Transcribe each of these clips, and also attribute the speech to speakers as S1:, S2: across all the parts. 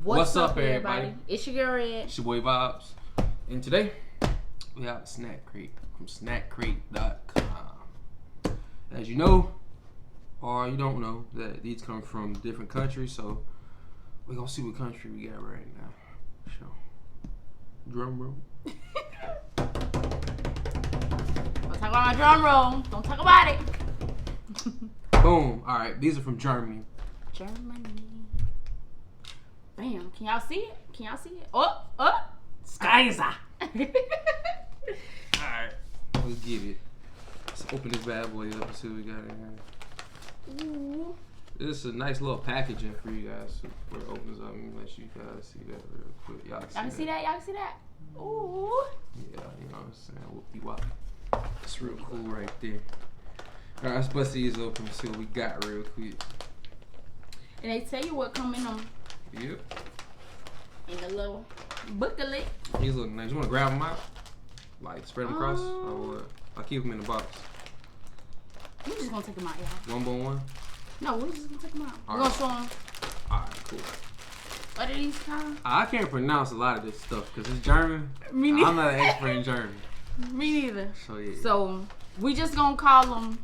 S1: What's up, everybody?
S2: It's your girl Red.
S1: It's your boy Vibes. And today, we have a Snack Crate from snackcrate.com. As you know, or you don't know, that these come from different countries, so we're going to see what country we got right now. So, drum roll.
S2: Don't talk about my drum roll. Don't talk about it.
S1: Boom. Alright, these are from Germany.
S2: Germany. Bam. Can y'all see it? Oh. Skyza.
S1: Alright, let's get it. Let's open this bad boy up and see what we got in here.
S2: Ooh.
S1: This is a nice little packaging for you guys before it opens up. Let me let you guys see that real quick. Y'all can see that?
S2: Y'all can see that? Ooh.
S1: Yeah, you know what I'm saying? Whoopie wop. It's real cool right there. Alright, let's bust these open and see what we got real quick.
S2: And they tell you what come in them.
S1: Yep.
S2: In the little booklet.
S1: These look nice. You want to grab them out? Like spread them across? Or what? I'll keep them in the box.
S2: We're just going to take them out, y'all.
S1: One by one?
S2: No, we're just going to take them out.
S1: All
S2: We're
S1: right.
S2: going to show them.
S1: Alright, cool.
S2: What are these called?
S1: I can't pronounce a lot of this stuff because it's German.
S2: Me neither.
S1: I'm not an expert in German.
S2: Me neither.
S1: So, yeah.
S2: So, we just going to call them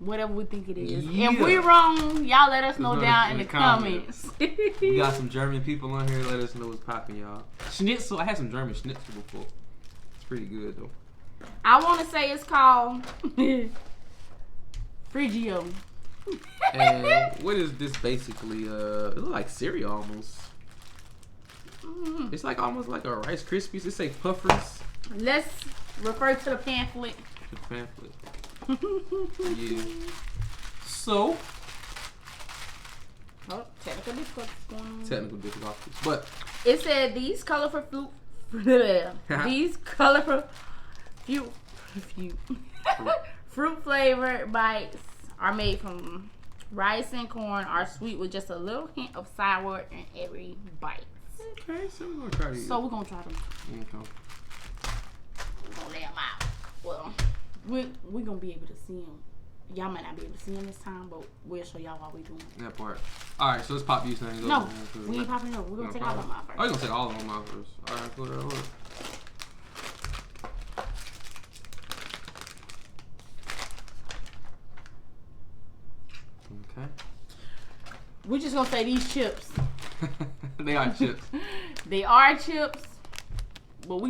S2: whatever we think it is.
S1: Yeah.
S2: If we're wrong, y'all let us know down in the comments.
S1: We got some German people on here. Let us know what's popping, y'all. Schnitzel. I had some German schnitzel before. It's pretty good, though.
S2: I want to say it's called Frigio.
S1: And what is this basically? It looks like cereal almost. It's like almost like a Rice Krispies. It say Puffers.
S2: Let's refer to the pamphlet.
S1: The pamphlet. Yeah. So,
S2: Oh, technical difficulties going on.
S1: technical difficulties. But,
S2: It said these colorful fruit flavored bites are made from rice and corn, are sweet with just a little hint of sour in every bite.
S1: okay, so we're going to try these.
S2: So we're gonna try them.
S1: Okay.
S2: We're gonna lay them out. Well, we're gonna be able to see them. Y'all might not be able to see them this time, but we'll show y'all what we doing.
S1: That part. Alright, so let's pop these things
S2: No,
S1: open.
S2: we ain't popping it up. We're gonna take all of them out first.
S1: Oh, you're going to take all of them out first. Alright, put it over. Okay.
S2: We're just gonna say these chips.
S1: They are chips.
S2: They are chips, but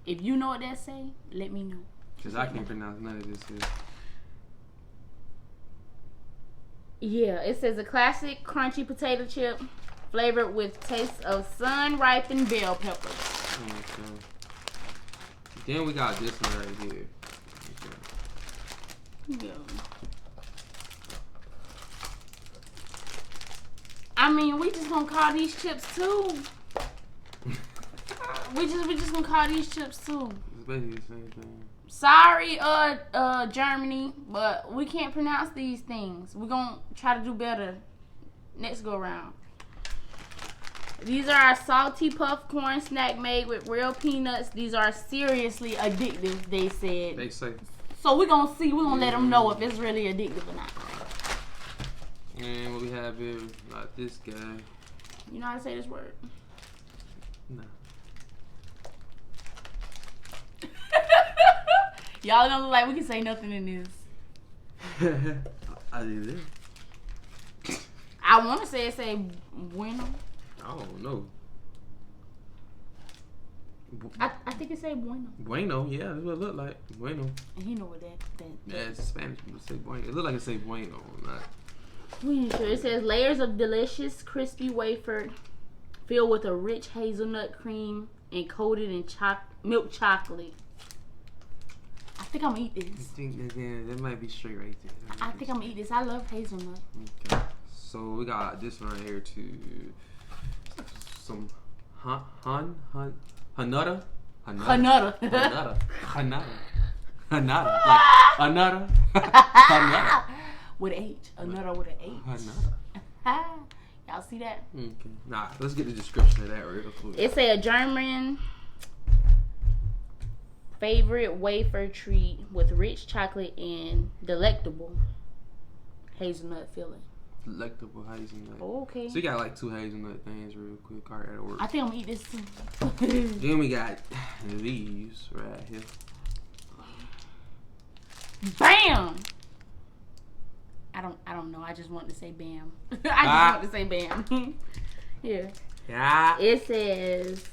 S2: if you know what that say, let me know.
S1: Because I can't pronounce none of this here.
S2: Yeah, it says a classic crunchy potato chip flavored with taste of sun-ripened bell peppers.
S1: Okay. Then we got this one right here. Okay.
S2: Yeah. I mean, we just gonna call these chips too. we just gonna call these chips too.
S1: It's basically the same thing.
S2: Sorry, Germany, but we can't pronounce these things. We're gonna try to do better next go round. These are our salty puff corn snack made with real peanuts. These are seriously addictive, they said.
S1: They say.
S2: So we're gonna see. We're gonna let them know if it's really addictive or not.
S1: And what we have here, not this guy.
S2: You know how to say this word?
S1: No.
S2: Y'all don't look like we can say nothing in this.
S1: I did it.
S2: I want to say it say bueno.
S1: I don't know.
S2: I think it say bueno.
S1: Bueno, yeah, that's what it look like. Bueno.
S2: And he know what that.
S1: Yeah, it's Spanish people say bueno. It look like it say bueno, not.
S2: We ain't sure. It says layers of delicious crispy wafer filled with a rich hazelnut cream and coated in milk chocolate. I think I'm gonna eat
S1: I
S2: this.
S1: think that might be straight right there.
S2: I think I'm gonna eat this. I love hazelnut.
S1: Okay. So we got this one right here too. Some Hanuta.
S2: Hanuta.
S1: Like another. Hanuta.
S2: With an H. Another with an H.
S1: Hanuta.
S2: Y'all see that?
S1: Okay. Nah, let's get the description of that real quick.
S2: It's a German favorite wafer treat with rich chocolate and delectable hazelnut filling.
S1: Delectable hazelnut.
S2: Oh, okay.
S1: So you got like 2 hazelnut things real quick. All right, that'll work.
S2: I think I'm gonna eat this too.
S1: Then we got these right here.
S2: Bam! I don't know. I just want to say bam. I just want to say bam. Here.
S1: Yeah.
S2: It says,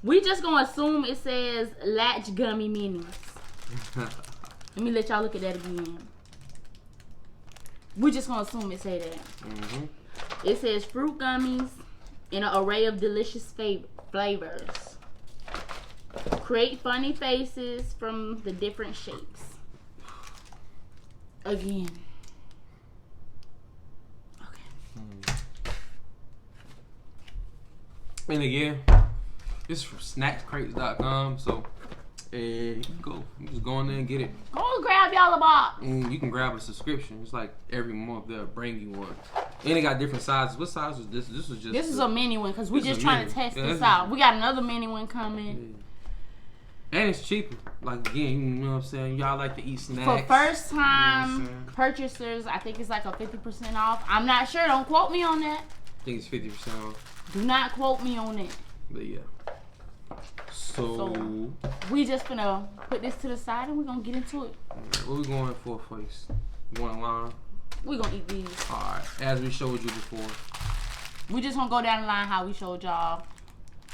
S2: we just gonna assume it says Latch Gummy Minis. Let me let y'all look at that again. We just gonna assume it say that.
S1: Mm-hmm.
S2: It says fruit gummies in an array of delicious flavors. Create funny faces from the different shapes. Again. Okay.
S1: And again, this is from snackscrates.com. So, you can just go in there and get it.
S2: Go grab y'all a box.
S1: And you can grab a subscription. It's like every month they'll bring you one. And they got different sizes. What size was this? This was just.
S2: This is a mini one because we
S1: this is
S2: just
S1: a
S2: trying
S1: mini.
S2: to test
S1: Yeah,
S2: this
S1: this
S2: out.
S1: is-
S2: We got another mini one coming.
S1: Yeah. And it's cheaper. Like, again, you know what I'm saying? Y'all like to eat snacks.
S2: For first
S1: You know what I'm
S2: time
S1: saying?
S2: purchasers, I think it's like a 50% off. I'm not sure. Don't quote me on that.
S1: I think it's 50% off.
S2: Do not quote me on it.
S1: But yeah. So
S2: We just gonna put this to the side and we're gonna get into it.
S1: what we going for first? One line.
S2: We're gonna eat these.
S1: Alright. As we showed you before.
S2: We just gonna go down the line how we showed y'all.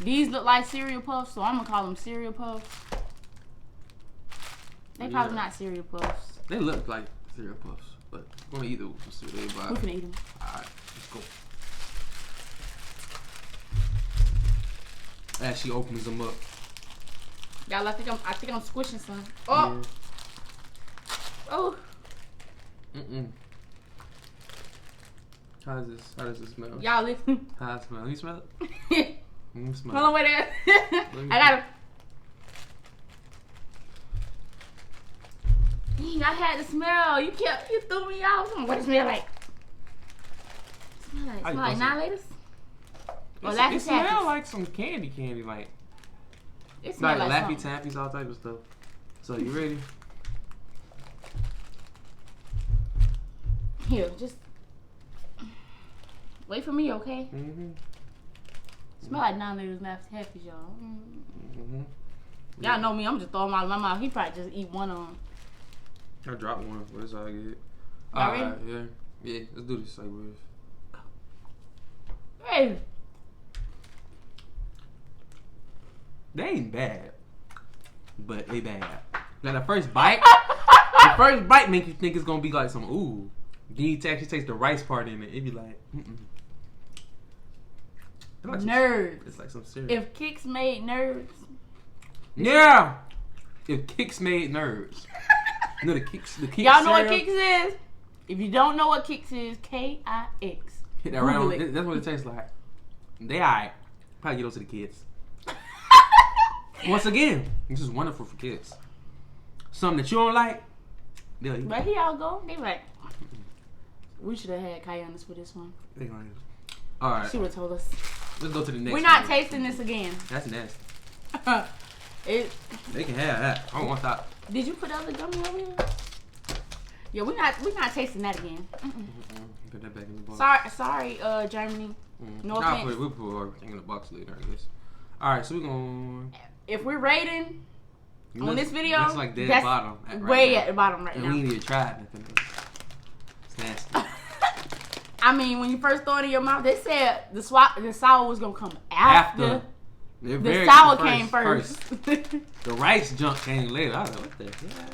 S2: These look like cereal puffs, so I'm gonna call them cereal puffs. They probably
S1: Yeah.
S2: not cereal puffs.
S1: They look like cereal puffs, but we're gonna eat those. See what they
S2: We
S1: about.
S2: finna eat them.
S1: Alright, let's go. As she opens them up.
S2: Y'all, I think I'm squishing some. Oh, oh.
S1: Mm-mm. How does it smell?
S2: Y'all listen.
S1: How it smell? You smell it?
S2: Hold
S1: Smell
S2: on, wait there.
S1: me
S2: I gotta. Dang, I had to smell. You threw me off. What it smell like? Smell
S1: How you
S2: like
S1: supposed
S2: Nihilators? Or
S1: It
S2: Laffy
S1: smell
S2: Taffies?
S1: like some candy, like
S2: It smell like
S1: Laffy
S2: something.
S1: Taffies, all type of stuff. So you ready?
S2: Here, just wait for me, okay?
S1: Mm-hmm.
S2: Smell like Nihilators, Laffy Taffies, y'all.
S1: Mm-hmm.
S2: Y'all know me. I'm just throwing them out of my mouth. He probably just eat one of them.
S1: I dropped one, but it's all good.
S2: Y'all ready?
S1: Alright, yeah. Yeah, let's do this like this.
S2: Hey,
S1: They ain't bad, but they bad. Now the first bite, make you think it's gonna be like some ooh. Then you actually taste the rice part in it. It be like, It's like some-
S2: nerds.
S1: It's like some cereal.
S2: If Kix made nerds,
S1: Yeah. If Kix made nerds. You know the Kix
S2: y'all know what
S1: cereal?
S2: Kix is? If you don't know what Kix is, K-I-X.
S1: Hit that right on.
S2: Google it.
S1: That's what it tastes like. They alright. Probably get those to the kids. Once again, this is wonderful for kids. Something that you don't like, they'll eat.
S2: But here y'all go. They like, we should have had Kayanis for this one.
S1: They gonna eat. Alright,
S2: She would have told us.
S1: let's go to the next
S2: We're not
S1: one.
S2: tasting this again.
S1: That's nasty.
S2: It.
S1: They can have that. I don't want that.
S2: Did you put the other gummy over here? Yeah, we're not tasting that again.
S1: Put that back in the box.
S2: Sorry, Germany. No
S1: Nah,
S2: offense.
S1: we'll put everything in the box later, I guess. Alright, so we're going
S2: If we're rating on this video,
S1: that's like dead
S2: that's
S1: bottom.
S2: way
S1: now.
S2: at the bottom right
S1: And
S2: now.
S1: we ain't even tried nothing else. It's nasty.
S2: I mean, when you first throw it in your mouth, they said the sour was gonna come after.
S1: They're
S2: The
S1: very-
S2: sour came first.
S1: The rice junk came later. I was like, what the hell?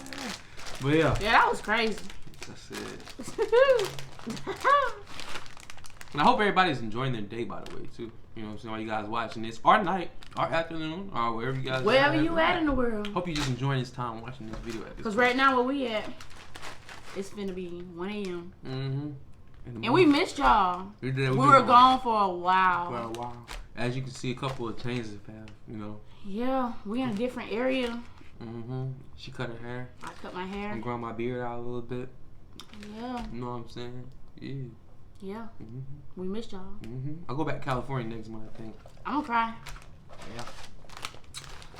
S1: But yeah,
S2: Yeah, that was crazy.
S1: that's it. And I hope everybody's enjoying their day, by the way, too. You know what I'm saying? While you guys watching this, or night, or afternoon, or wherever you guys are.
S2: Wherever you at in the world.
S1: Hope you just enjoying this time watching this video at this
S2: Because right now where we at, it's finna be 1 a.m.
S1: Mm-hmm.
S2: And we missed y'all.
S1: We
S2: were gone for a while.
S1: For a while. As you can see, a couple of changes have, you know.
S2: Yeah, we in a different area.
S1: Mm-hmm. She cut her hair.
S2: I cut my hair.
S1: I'm growing my beard out a little bit.
S2: Yeah,
S1: You know what I'm saying? Yeah.
S2: yeah.
S1: Mm-hmm.
S2: We missed y'all.
S1: Mm-hmm. I'll go back to California next month, I think.
S2: I'm gonna cry.
S1: Yeah.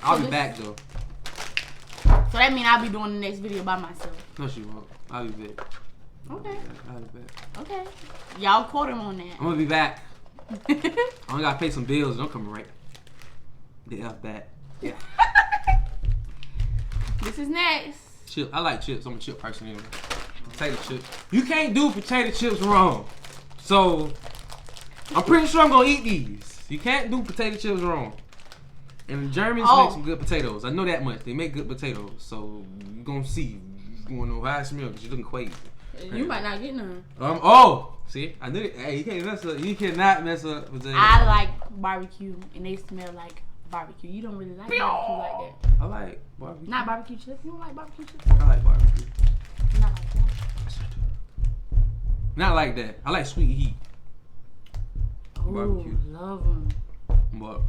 S1: I'll be
S2: this-
S1: back, though.
S2: So that means I'll be doing the next video by myself.
S1: No, she won't. I'll be back.
S2: Okay.
S1: I'll be back.
S2: Okay. Y'all quote him on that.
S1: I'm gonna be back. I only gotta pay some bills. Don't come right. The F back. Yeah.
S2: This is next.
S1: Chip. I like chips. I'm a chip person anyway. Potato chips. You can't do potato chips wrong. So I'm pretty sure I'm gonna eat these. You can't do potato chips wrong. And the Germans make some good potatoes. I know that much. They make good potatoes. So you gonna see. You wanna know how it smells because you're looking crazy.
S2: You might not get none.
S1: See, I knew it. Hey, you can't mess up. You cannot mess up potatoes.
S2: I like barbecue, and they smell like barbecue. You don't really like barbecue like that.
S1: I like barbecue.
S2: Not barbecue chips. You don't like barbecue chips?
S1: I like barbecue.
S2: Not like that.
S1: Not like that. I like sweet heat. Barbecue.
S2: Ooh, love them.
S1: But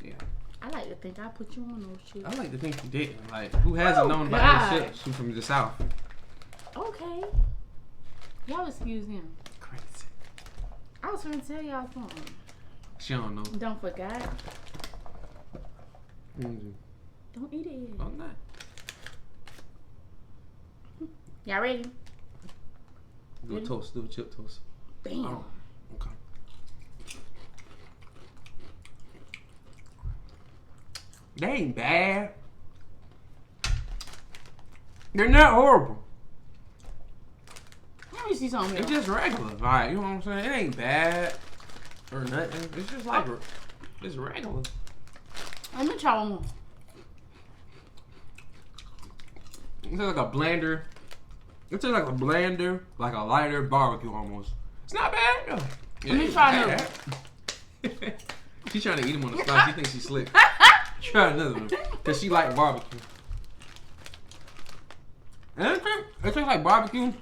S1: yeah,
S2: I like to think I put you on those chips.
S1: I like to think you did. Like, who hasn't known about
S2: God.
S1: those chips? Who from the South?
S2: Okay. Y'all excuse him.
S1: Crazy.
S2: I was trying to tell y'all something.
S1: She don't know.
S2: Don't forget.
S1: Mm-hmm.
S2: Don't eat it yet.
S1: I'm not.
S2: Y'all ready?
S1: Do a toast. Do a chip toast.
S2: Bam.
S1: Oh, okay. They ain't bad. They're not horrible.
S2: Let me see something
S1: It's
S2: else.
S1: just regular. Alright, you know what I'm saying? It ain't bad or nothing. It's just like it's regular.
S2: Let me try one more.
S1: It's like a blender. It's just like a blender, like a lighter barbecue almost. It's not bad though.
S2: Let me try another.
S1: She's trying to eat them on the spot. She thinks she's slick. Try another one. Because she like barbecue. And it tastes like barbecue.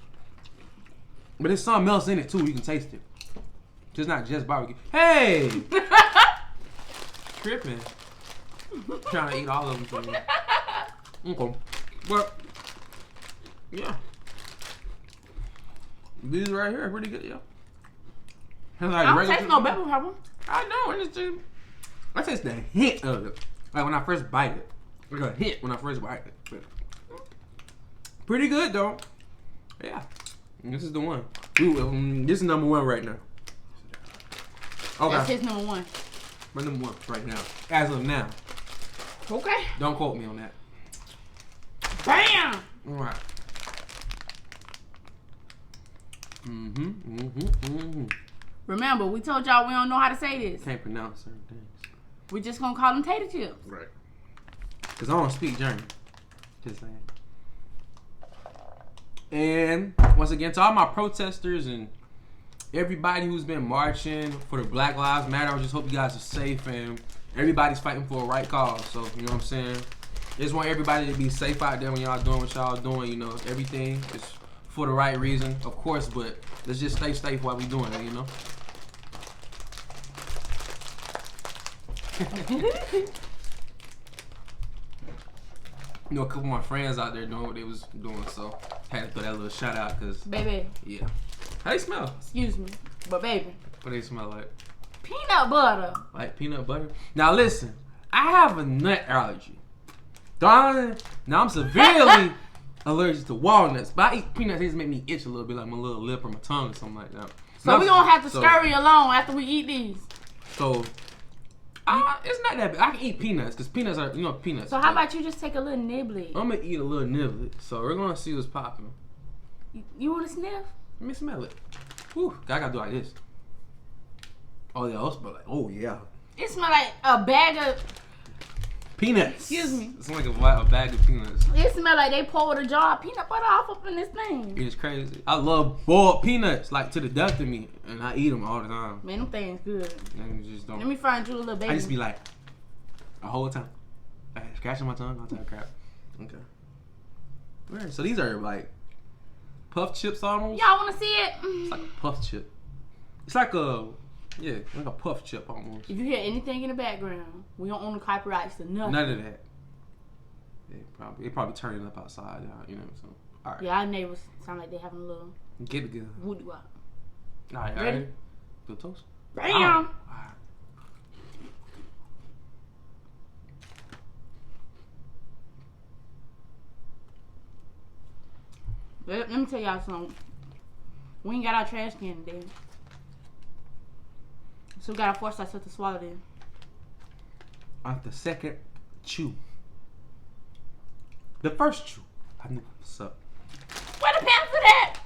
S1: But there's something else in it too. You can taste it. Just not just barbecue. Hey! Tripping. Trying to eat all of them for me. Okay. But, yeah. These right here are pretty good, yo. Like
S2: I don't taste no pepper pepper.
S1: I know, and it's just, I taste the hint of it. Like when I first bite it. Like a hint when I first bite it. But pretty good though. Yeah. And this is the one. Ooh, this is number one right now. Okay.
S2: That's his number one.
S1: My number one right now. As of now.
S2: Okay.
S1: Don't quote me on that.
S2: Bam!
S1: Alright.
S2: Remember, we told y'all we don't know how to say this.
S1: Can't pronounce certain things.
S2: We just gonna call them tater chips.
S1: Right. Because I don't speak German. Just saying. And once again, to all my protesters and everybody who's been marching for the Black Lives Matter, I just hope you guys are safe and everybody's fighting for a right cause. So, you know what I'm saying? I just want everybody to be safe out there when y'all doing what y'all doing. You know, everything is for the right reason, of course, but let's just stay safe while we doing it, you know? You know, a couple of my friends out there doing what they was doing, so had to throw that little shout out, because,
S2: Baby,
S1: yeah. How they smell?
S2: excuse me, but baby,
S1: What they smell like?
S2: peanut butter.
S1: Like peanut butter? Now listen, I have a nut allergy. Darling, now I'm severely allergic to walnuts, but I eat peanuts, they just make me itch a little bit, like my little lip or my tongue or something like that.
S2: So we gonna have to scurry along after we eat these.
S1: So, it's not that bad. I can eat peanuts, because peanuts are, you know, peanuts.
S2: So how about you just take a little nibbly?
S1: I'm going to eat a little niblet, so we're going to see what's popping.
S2: You want to sniff?
S1: Let me smell it. Whew, I got to do like this. Oh, yeah, I'll smell like, oh, yeah.
S2: It smell like a bag of.
S1: Peanuts.
S2: Excuse me.
S1: It's like a bag of peanuts.
S2: It smell like they poured a jar of peanut butter off up in this thing.
S1: It's crazy. I love boiled peanuts, like to the death of me, and I eat them all the time.
S2: Man, them things good.
S1: And just don't.
S2: Let me find you a little baby.
S1: I just be like, the whole time. Scratching my tongue, all type of crap. Okay. Alright, so these are like puff chips almost.
S2: Y'all want to see it?
S1: It's like a puff chip. It's like a, yeah, like a puff chip almost.
S2: If you hear anything in the background, we don't own the copyrights to nothing.
S1: None of that. They probably turning up outside, you know. So, all right.
S2: Yeah, our neighbors sound like they having a little
S1: Get it good.
S2: woody wop.
S1: All right,
S2: Ready?
S1: ready? Do a toast.
S2: Bam!
S1: All right.
S2: Let me tell y'all something. We ain't got our trash can today. So we gotta force ourselves to swallow them.
S1: On the second chew. The first chew. I knew what's up.
S2: Where the pencil at?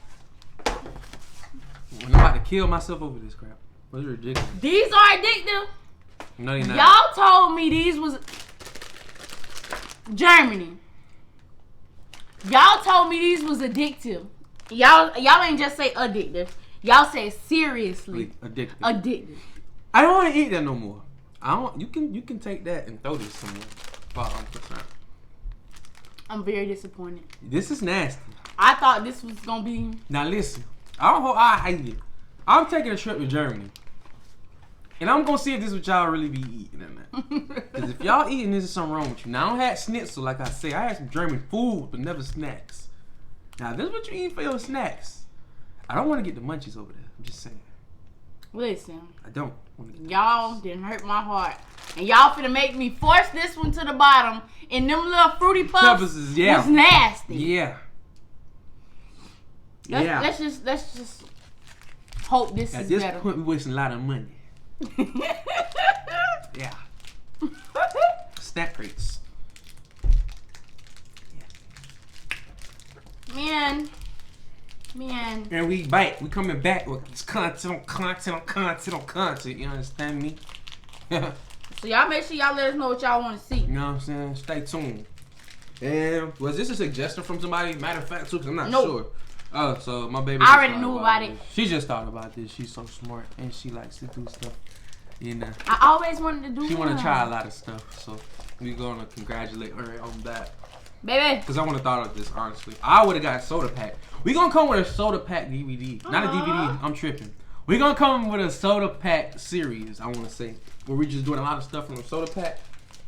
S1: I'm about to kill myself over this crap. That's ridiculous.
S2: These are addictive.
S1: No, they're not.
S2: Y'all told me these was Germany. Y'all told me these was addictive. Y'all ain't just say addictive. Y'all say seriously
S1: Addictive.
S2: addictive.
S1: I don't want to eat that no more. I don't. You can take that and throw this somewhere. Far I'm concerned.
S2: I'm very disappointed.
S1: This is nasty.
S2: I thought this was gonna be.
S1: Now listen. I hate it. I'm taking a trip to Germany. And I'm gonna see if this is what y'all really be eating or not. Because if y'all eating this, is something wrong with you. Now I don't had schnitzel, like I say. I had some German food, but never snacks. Now this is what you eat for your snacks. I don't want to get the munchies over there. I'm just saying.
S2: Listen,
S1: I don't want to get the
S2: y'all didn't hurt my heart, and y'all finna make me force this one to the bottom. And them little fruity puffs
S1: Peppers is, yeah.
S2: was nasty.
S1: Yeah.
S2: Let's just hope this
S1: At
S2: is
S1: this
S2: better.
S1: point, we wasting a lot of money. Yeah. Snack crates.
S2: Man.
S1: And we bite. We coming back with this content on content on content on content. You understand me?
S2: So y'all make sure y'all let us know what y'all want to see.
S1: You know what I'm saying? Stay tuned. And was this a suggestion from somebody? Matter of fact, too, because I'm not sure. Oh, so my baby.
S2: I already knew about it.
S1: She just thought about this. She's so smart and she likes to do stuff. You know.
S2: I always wanted to do.
S1: She want to try a lot of stuff, so we gonna congratulate her on that.
S2: Baby.
S1: Because I want to thought of this honestly. I would have got a soda pack. We gonna come with a soda pack DVD, not a DVD. I'm tripping. We gonna come with a soda pack series. I want to say where we just doing a lot of stuff from the soda pack.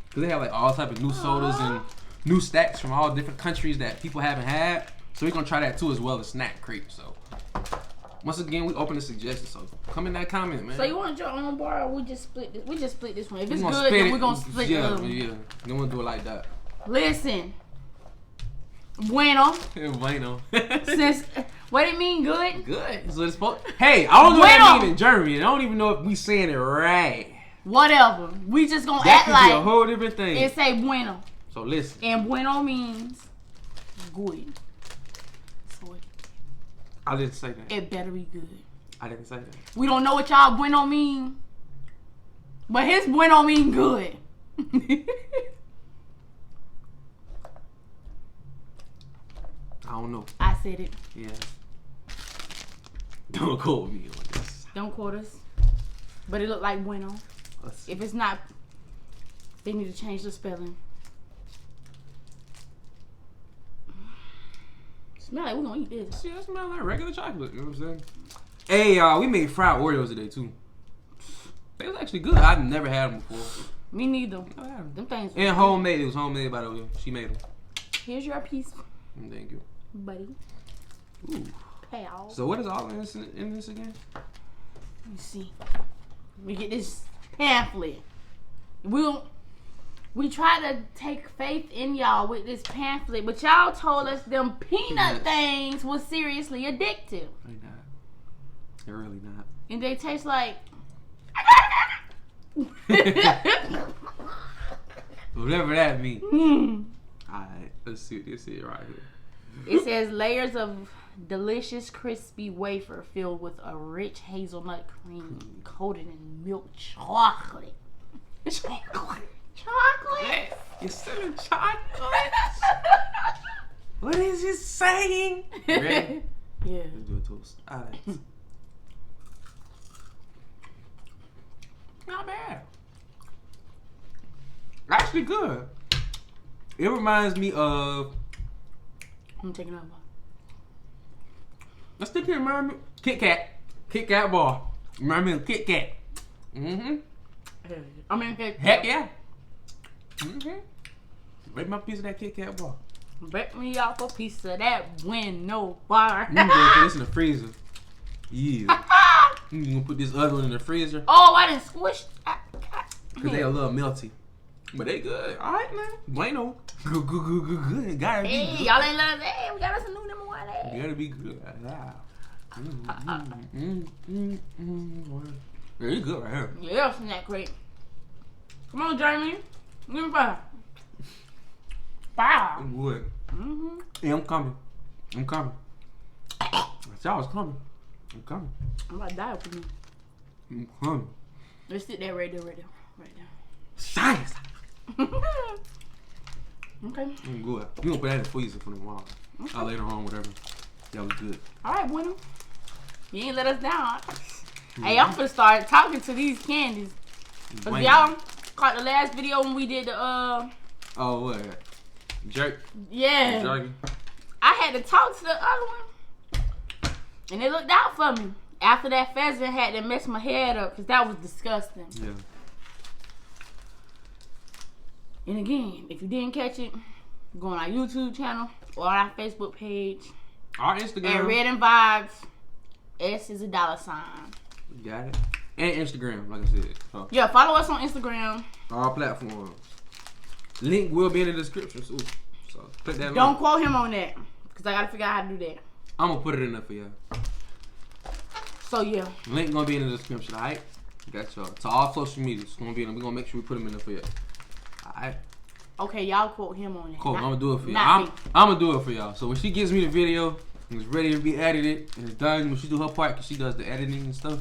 S1: Because they have like all type of new sodas and new stacks from all different countries that people haven't had. So we're gonna try that too as well as snack crate. So once again, we open the suggestions. So come in that comment, man.
S2: So you want your own bar, or we just split this? We just split this one. If it's
S1: We gonna
S2: good,
S1: split
S2: then
S1: it.
S2: we're gonna split the other one.
S1: Yeah. Then we'll do it like that.
S2: Listen, bueno.
S1: Bueno.
S2: Since what it mean, good?
S1: Good. So it's supposed. Hey, I don't know what that
S2: Bueno.
S1: mean in Germany. I don't even know if we saying it right.
S2: Whatever. We just gonna
S1: That
S2: act
S1: could
S2: like
S1: be a whole different thing.
S2: it say bueno,
S1: So listen.
S2: and bueno means good. So
S1: I didn't say that.
S2: it better be good.
S1: I didn't say that.
S2: We don't know what y'all bueno mean, but his bueno mean good.
S1: I don't know.
S2: I said it.
S1: Yeah. Don't quote me on this.
S2: Don't quote us. But it look like bueno.
S1: Let's see.
S2: If it's not, they need to change the spelling. Smell like we're gonna eat this.
S1: See, that smell like regular chocolate. You know what I'm saying? Hey, y'all, we made fried Oreos today too. They was actually good. I've never had them before.
S2: Me neither.
S1: I had them.
S2: Them things.
S1: And homemade. It was homemade by the way. She made them.
S2: Here's your piece,
S1: Thank you.
S2: buddy.
S1: Ooh.
S2: Pal.
S1: So what is all in this again?
S2: Let me see. We get this pamphlet. We try to take faith in y'all with this pamphlet, but y'all told us them peanut things was seriously addictive.
S1: They're not. They're really not.
S2: And they taste like
S1: Whatever that means.
S2: mm.
S1: Alright, let's see what this is right here.
S2: It says layers of delicious crispy wafer filled with a rich hazelnut cream coated in milk chocolate.
S1: Chocolate.
S2: Chocolate?
S1: You're selling chocolate? What is it saying? Ready?
S2: Yeah.
S1: Let's do a toast. Alright. Not bad. Actually good. It reminds me of.
S2: I'm taking another one.
S1: Let's think it remind me. Kit Kat. Kit Kat bar. Remind me of Kit Kat. Mm-hmm.
S2: I mean,
S1: Heck yeah. Mm-hmm. Rate my piece of that Kit Kat bar.
S2: Bet me off a piece of that bueno bar.
S1: You can put this in the freezer. Yeah. You gonna put this other one in the freezer.
S2: Oh, I done squished.
S1: Cause they a little melty. But they good. Alright, man. Bueno. Good. Gotta be
S2: Hey,
S1: good.
S2: y'all ain't let us. Hey, we got us a new number one. Hey.
S1: Gotta be good. Yeah. Yeah, you good right here.
S2: Yeah, snack crate. Come on, Jamie. Give me 5. 5.
S1: I'm good.
S2: Mm-hmm.
S1: Yeah, I'm coming. I'm coming. I said I was coming. I'm coming.
S2: I'm about to die for me.
S1: I'm coming.
S2: Let's sit there right there. Right there.
S1: Science.
S2: Okay.
S1: I'm good. You gonna put that in the freezer for tomorrow.
S2: Okay.
S1: Later on, whatever. That was good.
S2: All right, bueno. You ain't let us down. Hey, I'm gonna start talking to these candies. Cause y'all caught the last video when we did the
S1: Oh, what? Jerk?
S2: yeah.
S1: Jerky?
S2: I had to talk to the other one, and they looked out for me. After that pheasant had to mess my head up because that was disgusting.
S1: Yeah.
S2: And again, if you didn't catch it, go on our YouTube channel or our Facebook page.
S1: Our Instagram.
S2: At Red and Vibes, S is a $sign.
S1: Got it. And Instagram, like I said. So,
S2: Yeah, follow us on Instagram.
S1: all platforms. Link will be in the description. So click that
S2: Don't
S1: link.
S2: quote him on that because I gotta figure out how to do that.
S1: I'm gonna put it in there for y'all.
S2: So yeah,
S1: Link gonna be in the description, alright? Got y'all. To all social media. It's gonna be in there. We're gonna make sure we put them in there for y'all. Alright?
S2: okay, y'all quote him on that.
S1: Cool. I'm gonna do it for
S2: not
S1: y'all.
S2: me.
S1: I'm gonna do it for y'all. So when she gives me the video and it's ready to be edited and it's done, when she do her part, cause she does the editing and stuff,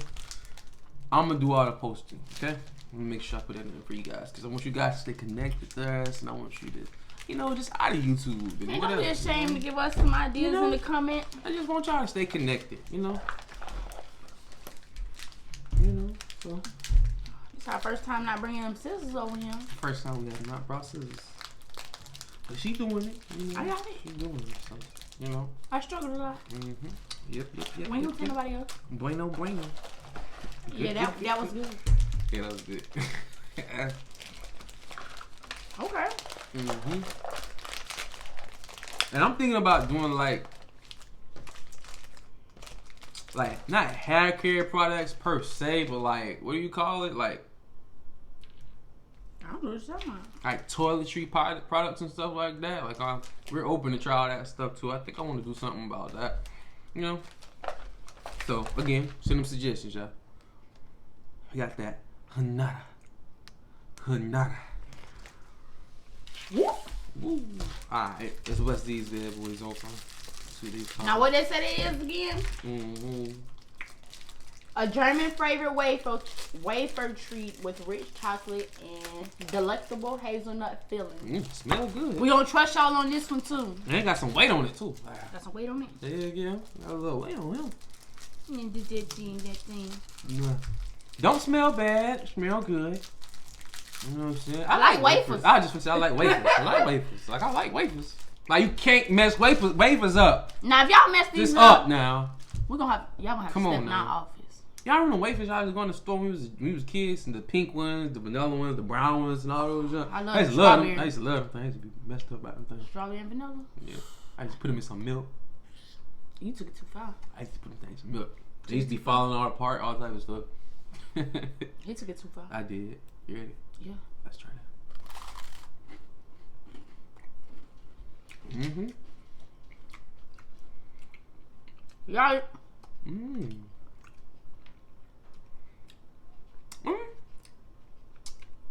S1: I'm gonna do all the posting. Okay? Let me make sure I put that in there for you guys, cause I want you guys to stay connected to us, and I want you to, just out of YouTube and
S2: Ain't
S1: whatever.
S2: don't be ashamed to give us some ideas in the comment.
S1: I just want y'all to stay connected. So
S2: It's our first time not bringing them scissors over here.
S1: first time we have not brought scissors, but she doing it.
S2: I got it.
S1: She doing it. So
S2: I struggled a lot.
S1: Yep.
S2: We ain't gonna tell nobody else.
S1: Bueno.
S2: Yeah, that was good.
S1: Yeah, that was good.
S2: Okay.
S1: And I'm thinking about doing like not hair care products per se, but like, what do you call it? Like
S2: I don't know what you're talking about.
S1: like toiletry products and stuff like that. Like we're open to try all that stuff too. I think I want to do something about that. So again, send them suggestions, y'all. We got that Hanada. Woo. Alright, let's bust these bad boys open. See these.
S2: Now what they said it is again? A German flavored wafer treat with rich chocolate and delectable hazelnut filling.
S1: Smell good.
S2: We gonna trust y'all on this one too.
S1: And it got some weight on it too.
S2: Got some weight on it.
S1: Yeah. Got a little weight on him.
S2: And did that thing.
S1: Yeah. Don't smell bad. Smell good. You know what I'm saying?
S2: I like wafers.
S1: I just say I like wafers. I like wafers. Like you can't mess wafers up.
S2: Now if y'all mess these
S1: Just up now.
S2: y'all gonna have
S1: Come
S2: to
S1: on
S2: step in
S1: now.
S2: our office.
S1: Y'all remember the wafers y'all was going to the store when we was kids, and the pink ones, the vanilla ones, the brown ones, and all those.
S2: I
S1: used to love them. I used to love them. I used to be messed up about them things.
S2: Strawberry and vanilla.
S1: Yeah. I used to put them in some milk.
S2: You took it too far.
S1: I used to put them things in milk. They used to be falling all apart, all type of stuff.
S2: He took it too far.
S1: I did. You ready?
S2: Yeah.
S1: Let's try that.
S2: Y'all.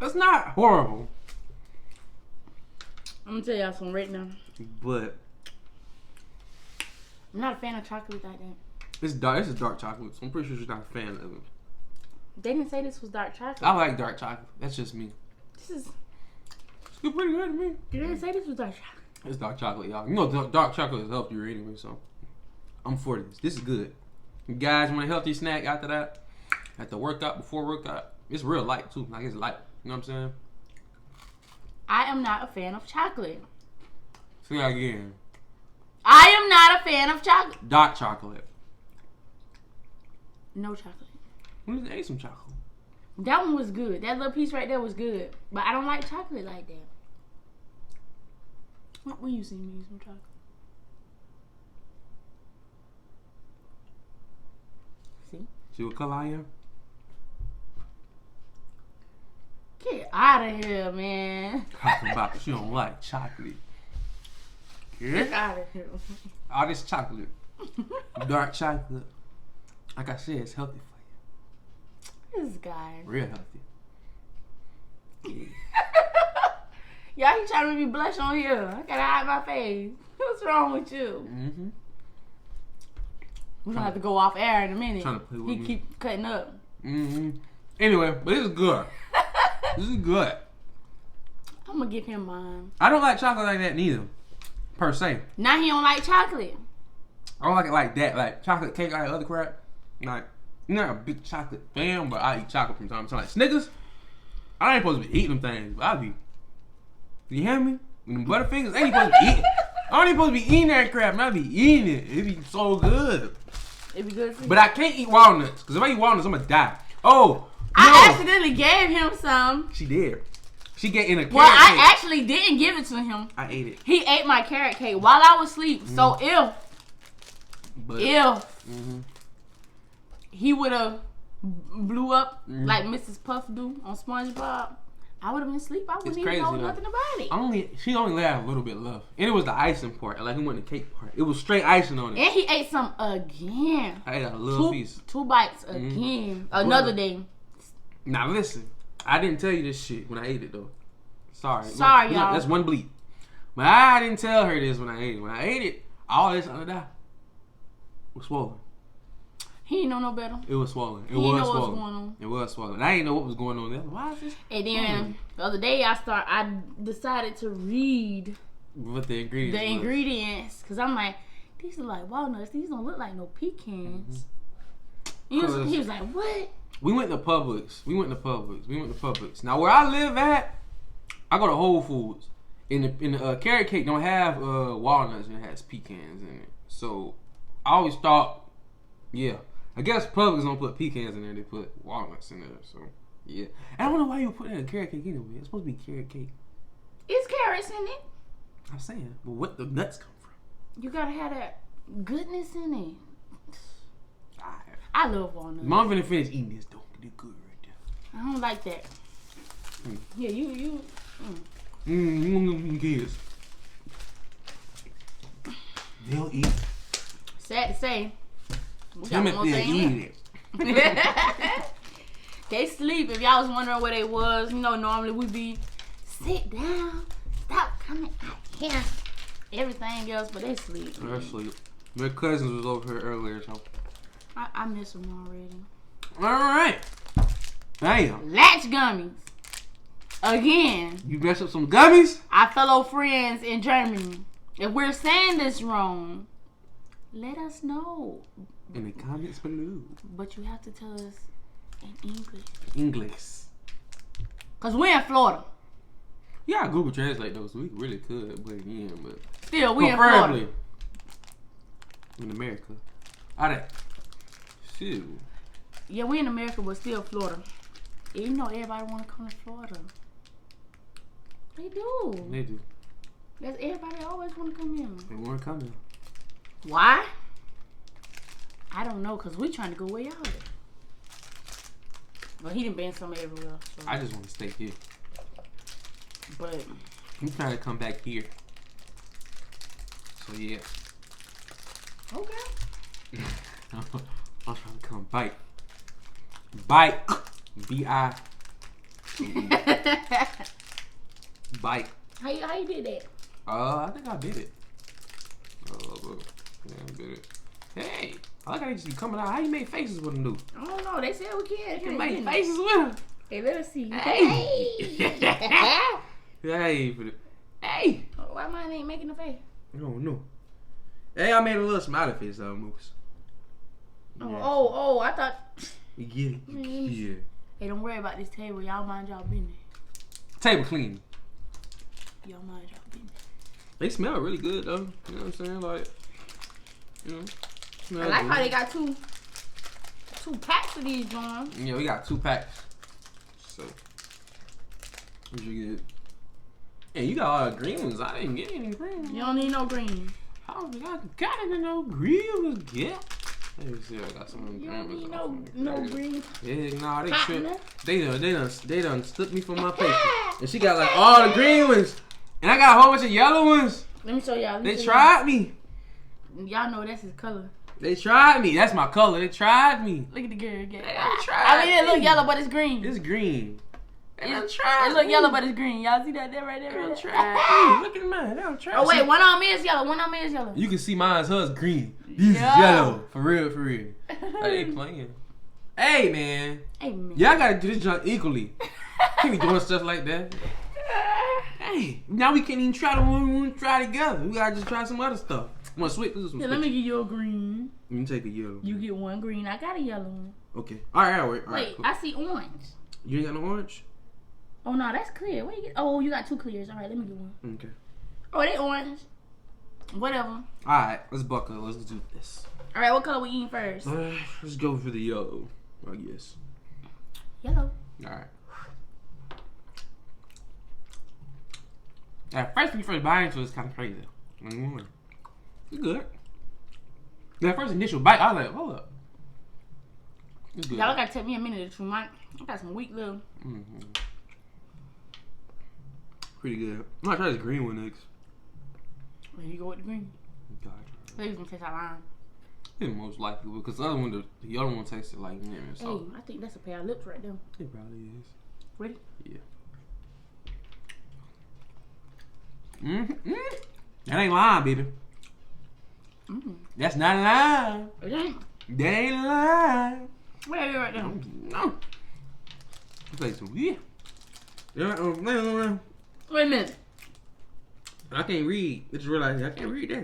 S1: It's not horrible,
S2: I'm gonna tell y'all something right now.
S1: but
S2: I'm not a fan of chocolate like that.
S1: it's dark. This is dark chocolate, so I'm pretty sure you're not a fan of it.
S2: They didn't say this was dark chocolate.
S1: I like dark chocolate. That's just me.
S2: This is.
S1: It's pretty good to me.
S2: You didn't say this was dark chocolate.
S1: It's dark chocolate, y'all. You know, dark chocolate is healthier anyway, so I'm for this. This is good. You guys want a healthy snack after that? After workout, before workout? It's real light, too. Like, it's light. You know what I'm saying?
S2: I am not a fan of chocolate.
S1: Say that again.
S2: I am not a fan of chocolate.
S1: Dark chocolate.
S2: No chocolate.
S1: We just ate some chocolate.
S2: That one was good. That little piece right there was good. But I don't like chocolate like that. When you see me eat some chocolate?
S1: See what color I am?
S2: Get out of here, man.
S1: Talking about she don't like chocolate.
S2: Get
S1: Yeah?
S2: out of here.
S1: All this chocolate. Dark chocolate. Like I said, it's healthy for
S2: This guy.
S1: you. Real healthy. Yeah.
S2: Y'all, he trying to make me blush on here. I gotta hide my face. What's wrong with you?
S1: Mm-hmm.
S2: We're gonna have to go off air in a minute.
S1: Trying to play with
S2: He
S1: me.
S2: keep cutting up.
S1: Mm-hmm. Anyway, but this is good. This is good.
S2: I'm gonna give him mine.
S1: I don't like chocolate like that neither, per se.
S2: Now he don't like chocolate.
S1: I don't like it like that. Like chocolate cake, I like other crap. Like, I'm not a big chocolate fan, but I eat chocolate from time to time. Like Snickers, I ain't supposed to be eating them things, but I be. You hear me? When them Butterfingers, I ain't supposed to be eating. I ain't supposed to be eating that crap, and I be eating it. It be so good.
S2: It be good.
S1: But I can't eat walnuts, because if I eat walnuts, I'm going to die. Oh,
S2: I
S1: no.
S2: accidentally gave him some.
S1: She did. She get in a carrot
S2: Well, I
S1: cake.
S2: actually didn't give it to him.
S1: I ate it.
S2: He ate my carrot cake while I was asleep. So
S1: But,
S2: if
S1: mhm.
S2: he would have blew up like Mrs. Puff do on SpongeBob, I would have been asleep. I wouldn't even
S1: crazy,
S2: know
S1: though.
S2: nothing about it.
S1: She only left a little bit left. And it was the icing part. Like, it wasn't the cake part. It was straight icing on it.
S2: And he ate some again.
S1: I ate a little piece.
S2: Two bites again. Another day.
S1: Now, listen. I didn't tell you this shit when I ate it, though. Sorry.
S2: Sorry,
S1: Look,
S2: y'all.
S1: that's one bleep. But I didn't tell her this when I ate it. When I ate it, all this under that was swollen.
S2: He didn't know no better.
S1: It was swollen. It
S2: He didn't
S1: was
S2: know what was
S1: swollen.
S2: going on.
S1: It was swollen. I didn't know what was going on there. Why is this?
S2: And then the other day I decided to read
S1: What the ingredients
S2: the
S1: was.
S2: ingredients because I'm like, these are like walnuts. These don't look like no pecans. He was like, what?
S1: We went to Publix. Now where I live at, I go to Whole Foods. In the carrot cake don't have walnuts and it has pecans in it. So I always thought, yeah, I guess Publix don't put pecans in there. They put walnuts in there. So yeah, and I don't know why you would put it in a carrot cake anyway. It's supposed to be carrot cake.
S2: It's carrots in it.
S1: I'm saying, but what the nuts come from?
S2: You gotta have that goodness in it.
S1: Alright.
S2: I love walnuts.
S1: Mom finna finish eating this though. They're good right there.
S2: I don't like that. Yeah, you.
S1: You want them kids? They'll eat.
S2: Sad to say. We
S1: Tell
S2: got
S1: me if
S2: one more
S1: they'll
S2: thing
S1: eat
S2: left.
S1: it.
S2: They sleep. If y'all was wondering where they was, normally we be sit down, stop coming out here, everything else, but they sleep.
S1: They're asleep. My cousins was over here earlier, so.
S2: I miss them already.
S1: Alright. Damn.
S2: Latch gummies. Again,
S1: You messed up some gummies?
S2: our fellow friends in Germany. If we're saying this wrong, let us know.
S1: In the comments below.
S2: But you have to tell us in English.
S1: English.
S2: Because we're in Florida.
S1: Yeah, Google Translate those. So we really could put it in, but.
S2: Still, we in
S1: preferably
S2: Florida.
S1: in America. Alright. Shoot.
S2: Yeah, we in America, but still Florida. And you know everybody want to come to Florida. They do.
S1: They do.
S2: That's everybody always want to come in.
S1: They want to come here.
S2: Why? I don't know, because we trying to go way out there. Well, he done been somewhere everywhere. So.
S1: I just want to stay here.
S2: But
S1: I'm trying to come back here. So yeah.
S2: okay.
S1: I'm trying to come bite. Bite. B-I. Bite.
S2: How you did that?
S1: I think I did it. Yeah, I did it. Hey, I like how they just be coming out. How you make faces with them, dude?
S2: I don't know. They said we can.
S1: You make faces with them.
S2: Hey, let us see.
S1: Hey. Hey, for the, hey.
S2: Why mine ain't making a face?
S1: I don't know. Hey, I made a little smiley face, Moose.
S2: Oh, I thought.
S1: You get it? Yeah.
S2: Hey, don't worry about this table. Y'all mind y'all business.
S1: Table clean.
S2: Y'all mind y'all business.
S1: They smell really good, though. You know what I'm saying? Like, you know.
S2: I like how they got two packs of these joints.
S1: Yeah, we got 2 packs. So, what you get? And you got all the green ones. I didn't get any green ones.
S2: You don't need no green.
S1: How did I kind of know green ones get? Let me see. I got some green
S2: You don't need
S1: ones.
S2: no green.
S1: Yeah, nah, they
S2: Cotton.
S1: tripped. They done stood me from my paper. And she got like all the green ones. And I got a whole bunch of yellow ones.
S2: Let me show y'all.
S1: They tried me.
S2: Y'all know that's his color.
S1: They tried me. That's my color. They tried me.
S2: Look at the girl again.
S1: They tried
S2: I mean, it look yellow, but it's green.
S1: It's green. They
S2: It
S1: tried
S2: look
S1: me.
S2: yellow, but it's green. Y'all see that there right there?
S1: They
S2: Right
S1: don't
S2: there?
S1: try. Look at mine. They don't try.
S2: Oh wait,
S1: See,
S2: one on me is yellow. One on me is yellow.
S1: you can see mine. Hers green. These is
S2: Yeah.
S1: yellow. For real, for real. They playing. Hey man,
S2: Hey man.
S1: y'all gotta do this junk equally. Can't be doing stuff like that. Hey, now we can't even try the one we want to try together. We gotta just try some other stuff. Want to switch? Let's do some
S2: Here, let me
S1: switch.
S2: give you a green.
S1: Let me take a yellow.
S2: You get one green. I got a yellow one.
S1: Okay. All right. Wait.
S2: Wait, I see orange.
S1: You ain't got no orange?
S2: Oh no, that's clear. Where you get? Oh, you got two clears. All right, let me get one.
S1: Okay.
S2: Oh, they orange. Whatever.
S1: All right. Let's buckle. Let's do this.
S2: All right, what color we eating first?
S1: Let's go for the yellow. I guess.
S2: Yellow.
S1: All right. At first, when you first bite into it, it's kind of crazy. It's good. That first initial bite, I was like, hold up. It's good.
S2: Y'all gotta take me a minute or two. I got some weak little.
S1: Pretty good. I'm gonna try this green one next.
S2: There you go with the green.
S1: Gotcha.
S2: Maybe we can taste our lime.
S1: It most likely will, because the other one, the other one tasted like lemon. So
S2: Hey, I think that's a pair of lips right there.
S1: it probably is.
S2: Ready?
S1: Yeah. That ain't lime, baby. That's not lime.
S2: It ain't.
S1: That ain't lime.
S2: Where is it right there?
S1: No. It's like some yeah.
S2: Wait a minute.
S1: I can't read. I just realized I can't read that.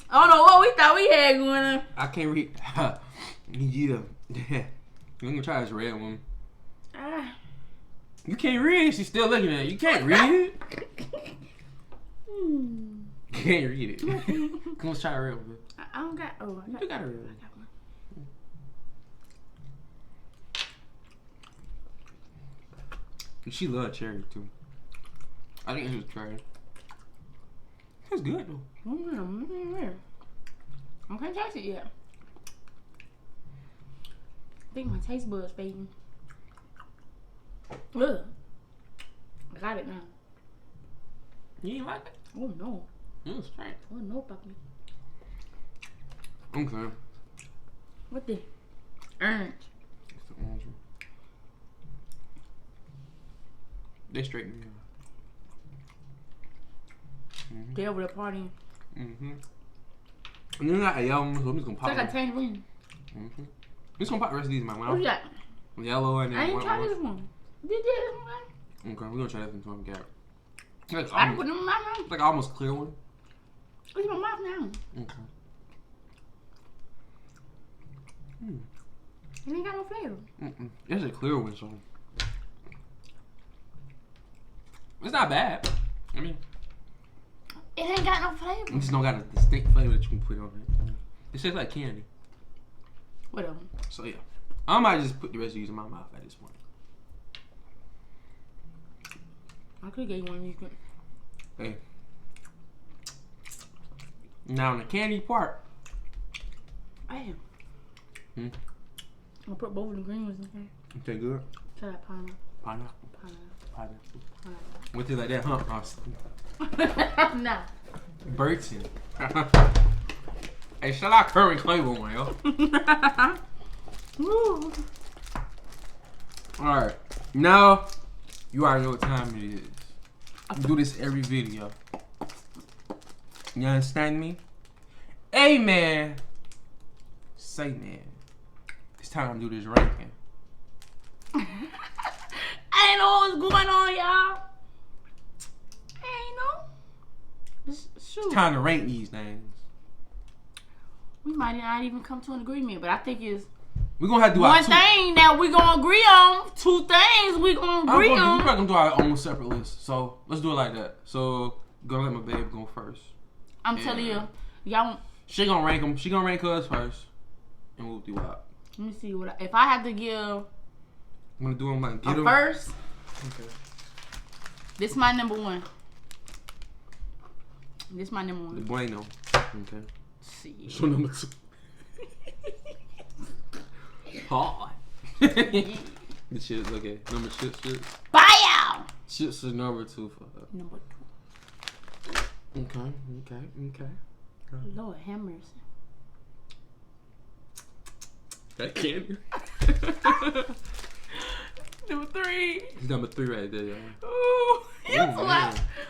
S2: I don't know what we thought we had going on.
S1: I can't read. Yeah. I'm gonna try this red one.
S2: Ah.
S1: You can't read it. She's still looking at it. You can't read it.
S2: Hmm.
S1: You can't read it. Come on, let's try a red one.
S2: I don't got. Oh, I got.
S1: You got a red one.
S2: I got one.
S1: She loves cherry too. I think it was cherry. It's good though.
S2: I can't taste it yet. I think my taste buds fading. Ugh. I got it now.
S1: You ain't like it?
S2: Oh no.
S1: It was straight.
S2: Oh no, puppy.
S1: Okay.
S2: What the? Orange.
S1: It's the orange one. They straighten me out.
S2: They over there partying.
S1: And then I got a yellow one, so I'm just gonna
S2: It's
S1: pop
S2: like a
S1: it.
S2: tangerine.
S1: I'm just gonna pop the rest of these in my
S2: What
S1: mouth.
S2: you got?
S1: Yellow and then
S2: I ain't
S1: one
S2: tried
S1: orange.
S2: this one. Did you this one?
S1: Okay, we're gonna try this one. Gap. Like
S2: I done put them in my mouth.
S1: like almost clear one.
S2: It's in my mouth now.
S1: Okay.
S2: It ain't got no flavor.
S1: It's a clear one, so it's not bad. I mean,
S2: It ain't got no flavor.
S1: it just don't got a distinct flavor that you can put on it. It tastes like candy.
S2: Whatever.
S1: So yeah, I might just put the rest of these in my mouth at this point.
S2: I could get you one of these.
S1: Hey. Now on the candy part.
S2: Damn.
S1: Hmm.
S2: I'll put both of the green ones in here.
S1: Okay, good.
S2: Try that pineapple.
S1: Pineapple.
S2: Pineapple.
S1: Went through like that, huh?
S2: Pineapple. Nah.
S1: Burton. Hey, shout out Kermit Claiborne, yo.
S2: Woo.
S1: Alright. Now, you already know what time it is. I do this every video. You understand me? Hey, man. Say, man. It's time to do this ranking.
S2: I ain't know what was going on, y'all. I ain't know. Shoot.
S1: It's time to rank these things.
S2: We might not even come to an agreement, but I think it's
S1: We're going to have to do
S2: one
S1: our two.
S2: thing that we gonna agree on. Two things we gonna agree
S1: We're
S2: on.
S1: probably going to do our own separate list. So, let's do it like that. So, gonna let my babe go first.
S2: I'm telling you, y'all.
S1: She gonna rank them. She gonna rank us first. And we'll do out.
S2: Let me see what if I have to give
S1: I'm gonna do them like
S2: a
S1: get them.
S2: first.
S1: Okay.
S2: This my number one. This my number
S1: The
S2: one.
S1: bueno. Okay.
S2: See.
S1: So number 2. Hard. The chips, okay. Number chips.
S2: Bye out.
S1: Chips is number 2 for her.
S2: Number 2.
S1: Okay.
S2: Lord have mercy.
S1: That candy.
S2: Number 3.
S1: He's number 3 right there, y'all.
S2: Ooh,
S1: man.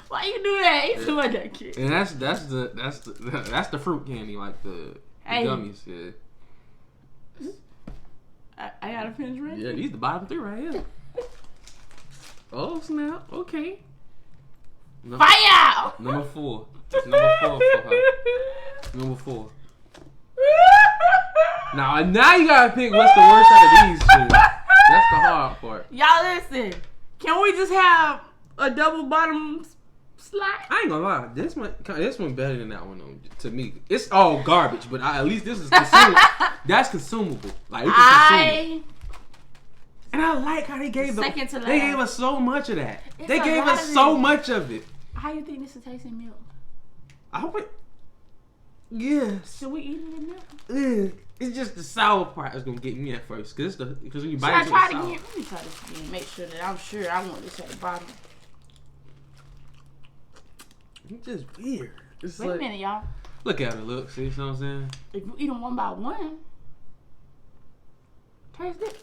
S2: why you do that? You too much that kid.
S1: And that's the fruit candy, like the gummies. Yeah.
S2: I gotta finish right.
S1: Yeah, these the bottom 3 right here. Oh snap! Okay.
S2: Fire!
S1: Number 4. It's number 4 for her. Number 4. Now you gotta pick what's the worst out of these two. That's the hard part.
S2: Y'all listen. Can we just have a double bottom slide?
S1: I ain't gonna lie. This one better than that one though, to me. It's all garbage, but at least this is consumable. That's consumable. Like it's consumable. And I like how they gave they gave us so much of that. They gave us so much of it.
S2: How you think this is tasting milk?
S1: I would. Yes.
S2: Should we eat it in milk?
S1: It's just the sour part that's gonna get me at first, because when you bite it,
S2: Should I try it again? Let me try this again. Make sure that I'm sure I want this at the bottom.
S1: It's just weird. It's
S2: Wait a minute, y'all.
S1: Look at it. Look. See what I'm saying?
S2: If you eat them one by one, taste this.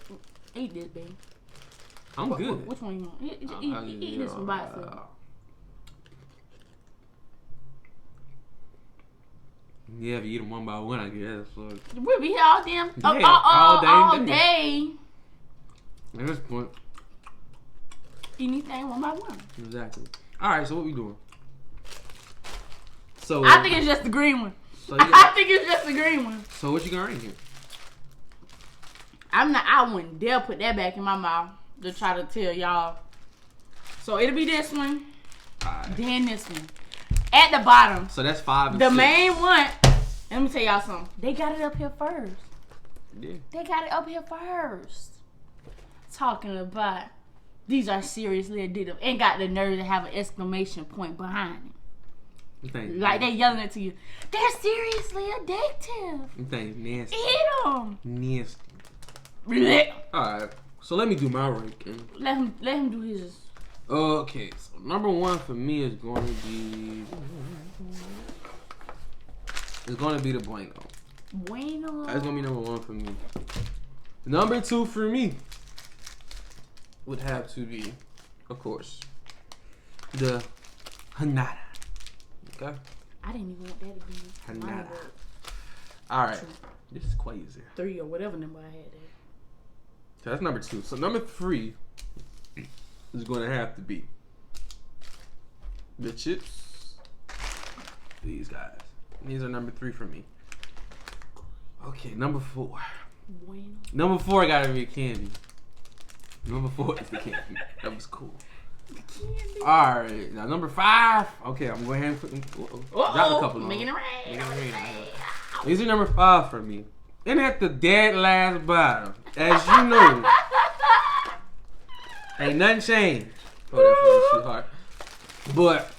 S2: Eat this, baby.
S1: I'm good.
S2: Which one you want? Eat this one by itself.
S1: Yeah, if you eat them one by one, I guess. So.
S2: We'll be here all damn
S1: all
S2: day.
S1: At this point,
S2: anything one by one.
S1: Exactly. All right, so what we doing? So
S2: I think it's just the green one.
S1: So
S2: I think it's just the green one.
S1: So what you gonna rank here?
S2: I wouldn't dare put that back in my mouth to try to tell y'all. So it'll be this one, then this one. At the bottom.
S1: So that's 5 and
S2: the
S1: 6.
S2: main one. Let me tell y'all something. They got it up here first.
S1: Yeah.
S2: They got it up here first. Talking about these are seriously addictive and got the nerve to have an exclamation point behind it. Like they yelling it to you. They're seriously addictive.
S1: You think nasty?
S2: Eat them.
S1: Nasty.
S2: Blech.
S1: All right. So let me do my ranking.
S2: Let him do his.
S1: Okay. So number 1 for me is going to be. It's going to be the Bueno.
S2: Bueno.
S1: That's going to be number 1 for me. Number 2 for me would have to be, of course, the Hanada. Okay?
S2: I didn't even want that to be
S1: Hanada. Alright. This is crazy.
S2: 3 or whatever number I had there.
S1: So that's number 2. So number 3 is going to have to be the chips. These guys. These are number 3 for me. Okay, number 4.
S2: Bueno.
S1: Number 4 gotta be candy. Number 4 is the candy. That was cool.
S2: Candy.
S1: Alright, now number 5. Okay, I'm going ahead and put them. Drop a couple of them.
S2: Making it rain.
S1: These are number 5 for me. And at the dead last bottom, as you know, ain't nothing changed. Oh, that's really sweetheart. But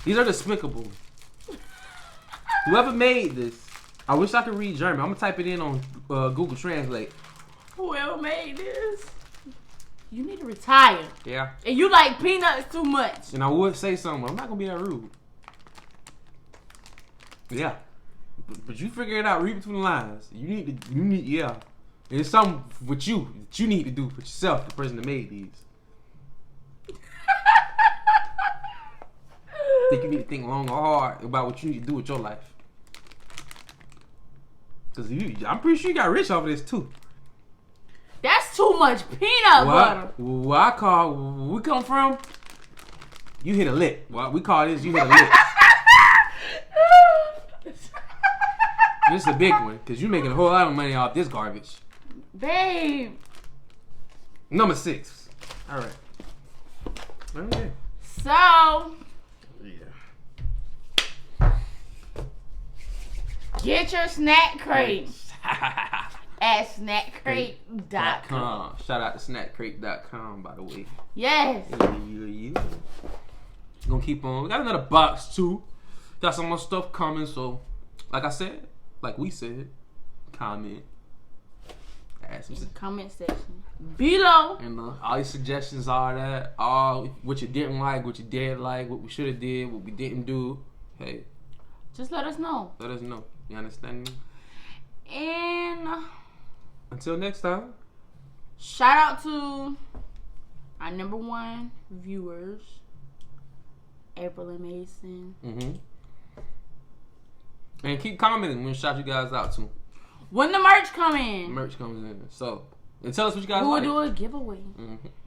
S1: these are despicable. Whoever made this, I wish I could read German. I'm gonna type it in on Google Translate.
S2: Whoever made this, you need to retire.
S1: Yeah.
S2: And you like peanuts too much.
S1: And I would say something, but I'm not gonna be that rude. Yeah. But you figure it out, read between the lines. You need, yeah. And it's something with you that you need to do for yourself, the person that made these. I think you need to think long and hard about what you need to do with your life. Because I'm pretty sure you got rich off of this too.
S2: That's too much peanut butter.
S1: What I call, where we come from, you hit a lick. What we call this, you hit a lick. This is a big one, because you're making a whole lot of money off this garbage.
S2: Babe.
S1: Number 6. All right. Okay.
S2: So.
S1: Yeah.
S2: Get your snack crate at snackcrate.com.
S1: Shout out to snackcrate.com, by the way.
S2: Yes.
S1: Yeah. Gonna keep on. We got another box, too. Got some more stuff coming, so like I said, like we said, comment. Add some
S2: comment section below.
S1: And all your suggestions are that. All what you didn't like, what you did like, what we should have did, what we didn't do. Hey.
S2: Just let us know.
S1: Let us know. You understand me?
S2: And
S1: until next time.
S2: Shout out to our #1 viewers, April and Mason.
S1: And keep commenting. We're gonna shout you guys out too.
S2: When the merch coming?
S1: Merch comes in. So, and tell us what you guys
S2: We'll
S1: like.
S2: do a giveaway.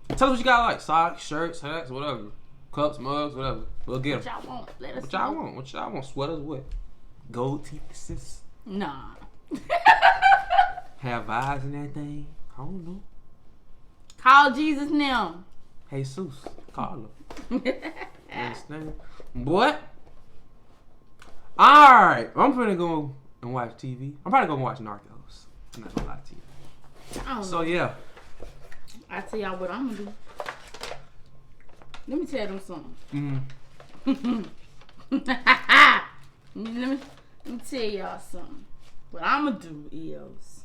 S1: Tell us what you guys like. Socks, shirts, hats, whatever. Cups, mugs, whatever. We'll get
S2: What
S1: them.
S2: y'all want? Let us
S1: What
S2: know.
S1: y'all want? What y'all want? Sweaters, what? Gold teeth,
S2: Nah.
S1: have eyes and that thing. I don't know.
S2: Call Jesus now.
S1: Jesus, call her. You understand? What? Alright, I'm finna go and watch TV. I'm probably gonna watch Narcos. I'm not gonna lie to you.
S2: I don't
S1: So
S2: know.
S1: yeah.
S2: I tell y'all what I'm gonna do. Let me tell them something. let me tell y'all something. What I'm gonna do is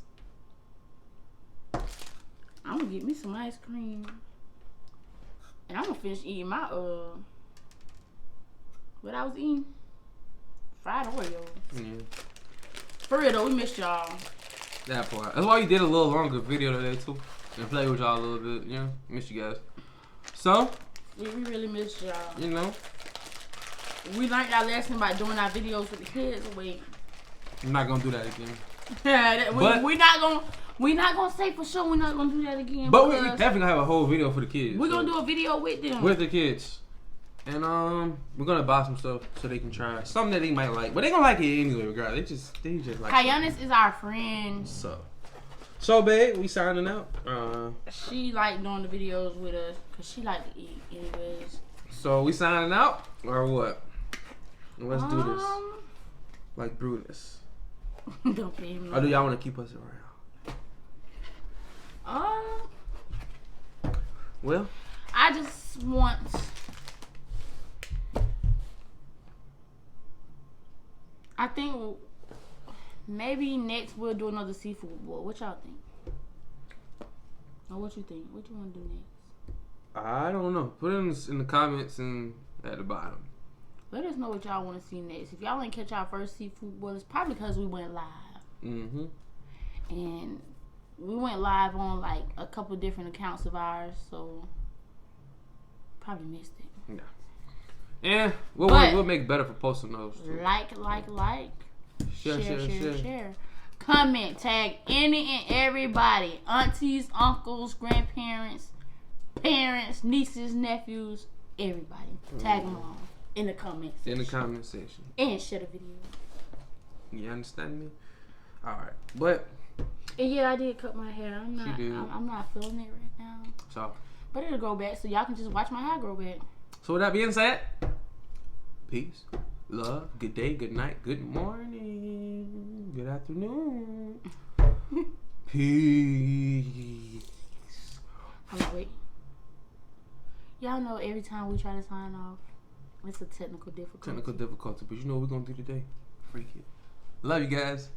S2: I'm gonna get me some ice cream, and I'm gonna finish eating my what I was eating, fried Oreos.
S1: Yeah.
S2: For real though, we missed y'all.
S1: That part. That's why we did a little longer video today too. And play with y'all a little bit, you know. Miss you guys. So,
S2: We really missed y'all.
S1: you know,
S2: We learned our lesson by doing our videos with the kids. Wait.
S1: I'm not gonna do that again.
S2: We're not gonna say for sure we're not gonna do that again.
S1: But we
S2: because
S1: definitely gonna have a whole video for the kids.
S2: we're gonna do a video with them.
S1: with the kids. And we're gonna buy some stuff so they can try something that they might like. But they gonna like it anyway, regardless. They just like
S2: Kyanis is our friend.
S1: So babe, we signing out.
S2: She like doing the videos with us because she like to eat anyways.
S1: So we signing out or what? Let's do this.
S2: Um,
S1: Like Brutus.
S2: Don't pay him.
S1: Or do y'all wanna keep us around? Well,
S2: I just want. I think maybe next we'll do another seafood boil. What y'all think? Or what you think? What you want to do next?
S1: I don't know. Put it in the comments and at the bottom.
S2: Let us know what y'all want to see next. If y'all ain't catch our first seafood boil, it's probably because we went live.
S1: Mm-hmm.
S2: And we went live on like a couple different accounts of ours, so probably missed it.
S1: Yeah. Yeah, we'll make better for posting those too.
S2: Like. Share. Comment, tag any and everybody. Aunties, uncles, grandparents, parents, nieces, nephews, everybody. Tag them all in the comment section.
S1: In the comment section.
S2: And share the video.
S1: You understand me? Alright. But
S2: And yeah, I did cut my hair. I'm
S1: She did.
S2: not feeling it right now.
S1: so
S2: But it'll grow back, so y'all can just watch my hair grow back.
S1: So with that being said, peace, love, good day, good night, good morning, good afternoon. Peace.
S2: Hold on, wait. Y'all know every time we try to sign off, it's a technical difficulty.
S1: Technical difficulty, but you know what we're gonna do today? Freak it. Love you guys.